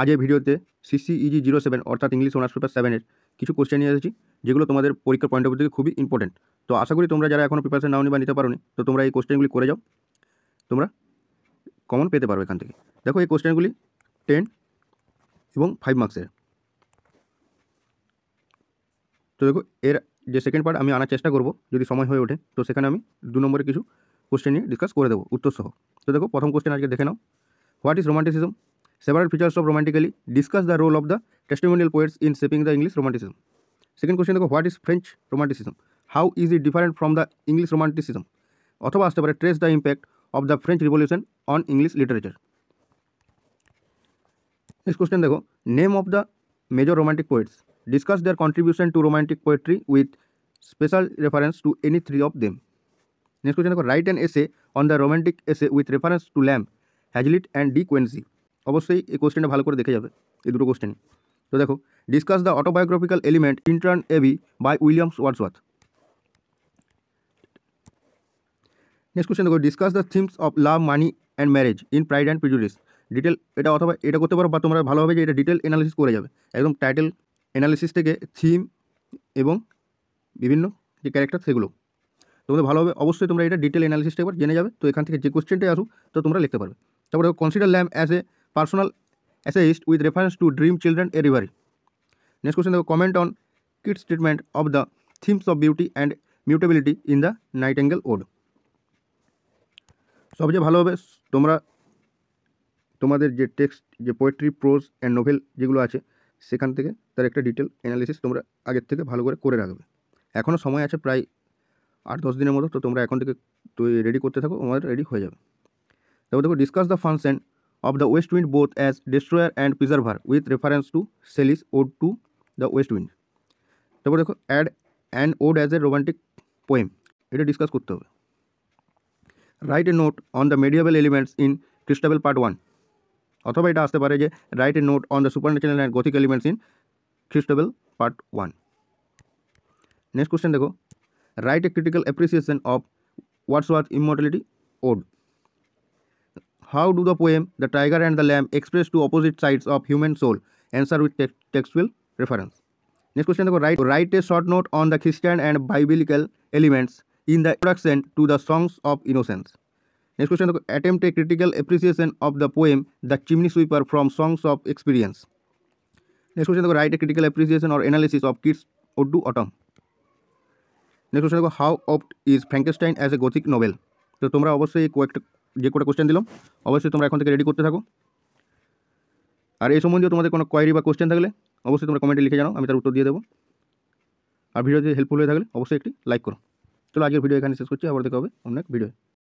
আজ এই ভিডিওতে CCEG07 অর্থাৎ ইংলিশ অনার্স পেপার 7-এর কিছু কোশ্চেন নিয়ে এসেছি, যেগুলো তোমাদের পরীক্ষার পয়েন্ট অফ ভিউ থেকে খুবই ইম্পর্টেন্ট। তো আশা করি তোমরা যারা এখনও প্রিপারেশন নাওনি বা নিতে পারোনি, তো তোমরা এই কোশ্চেনগুলি করে যাও, তোমরা কমন পেতে পারো এখান থেকে। দেখো এই কোশ্চেনগুলি 10 এবং 5 মার্কসের। তো দেখো এর যে সেকেন্ড পার্ট আমি আনার চেষ্টা করব, যদি সময় হয়ে ওঠে, তো সেখানে আমি 2 নম্বরে কিছু কোশ্চেন নিয়ে ডিসকাস করে দেবো উত্তর সহ। তো দেখো প্রথম কোশ্চেন আজকে দেখে নাও। What is romanticism? Several features of romantically discuss the role of the testimonial poets in shaping the English romanticism. Second question দেখো, what is French romanticism? How is it different from the English romanticism? অথবা আসতে পারে trace the impact of the French Revolution on English literature. Next question দেখো, name of the major romantic poets. Discuss their contribution to romantic poetry with special reference to any three of them. Next question দেখো, write an essay on the romantic essay with reference to Lamb, Hazlitt and De Quincey. অবশ্যই এই কোশ্চেনটা ভালো করে দেখে যাবে, এই দুটো কোশ্চেনই। তো দেখো, discuss the autobiographical element in Tintern Abbey by Williams Wordsworth. Next question দেখো, discuss the themes of love, money and marriage in Pride and Prejudice. Detail এটা অথবা এটা করতে পারো, বা তোমরা ভালোভাবে যে এটা ডিটেল অ্যানালিসিস করে যাবে, একদম টাইটেল অ্যানালিসিস থেকে থিম এবং বিভিন্ন যে ক্যারেক্টার সেগুলো তোমাদের ভালোভাবে অবশ্যই তোমরা এটা ডিটেল অ্যানালিসিসটা একবার জেনে যাবে। তো এখান থেকে যে কোশ্চেনটাই আসুক তো তোমরা লিখতে পারবে। তারপরে consider lamb as a personal essayist with reference to Dream Children a Reverie. Next question, comment on Keats' treatment of the themes of beauty and mutability in the Nightingale Ode. সবচেয়ে ভালোভাবে তোমরা তোমাদের যে টেক্সট, যে poetry, pros and novel যেগুলো আছে, সেখান থেকে তার একটা ডিটেল অ্যানালিসিস তোমরা আগের থেকে ভালো করে রাখবে। এখনও সময় আছে প্রায় 8-10 দিনের মতো, তো তোমরা এখন থেকে রেডি করতে থাকো, আমাদের রেডি হয়ে যাবে। তারপর দেখো, discuss the function of the west wind both as destroyer and preserver with reference to Shelley's ode to the west wind. তারপর দেখো, add an ode as a romantic poem, এটা ডিসকাস করতে হবে। Write a note on the medieval elements in Christabel part 1, অথবা এটা আসতে পারে যে write a note on the supernatural and Gothic elements in Christabel part 1। Next question দেখো, write a critical appreciation of Wordsworth Immortality Ode. How do the poem The Tiger and the Lamb express two opposite sides of human soul? Answer with textual reference. Next question, write a short note on the Christian and biblical elements in the introduction to the Songs of Innocence. Next question, attempt a critical appreciation of the poem The Chimney Sweeper from Songs of Experience. Next question, write a critical appreciation or analysis of Keats' Ode to Autumn. Next question, how opt is Frankenstein as a Gothic novel? তো তোমরা অবশ্যই যে কটা question দিলাম অবশ্যই তোমরা এখন থেকে রেডি করতে থাকো। আর এই সম্বন্ধীয় তোমাদের কোনো কোয়েরি বা কোশ্চেন থাকলে অবশ্যই তোমরা কমেন্টে লিখে জানাও, আমি তার উত্তর দিয়ে দেবো। আর ভিডিও যদি হেল্পফুল হয়ে থাকলে অবশ্যই একটি লাইক করো। চলো আজকের ভিডিও এখানে শেষ করছি, আবার দেখা হবে অন্য এক ভিডিও।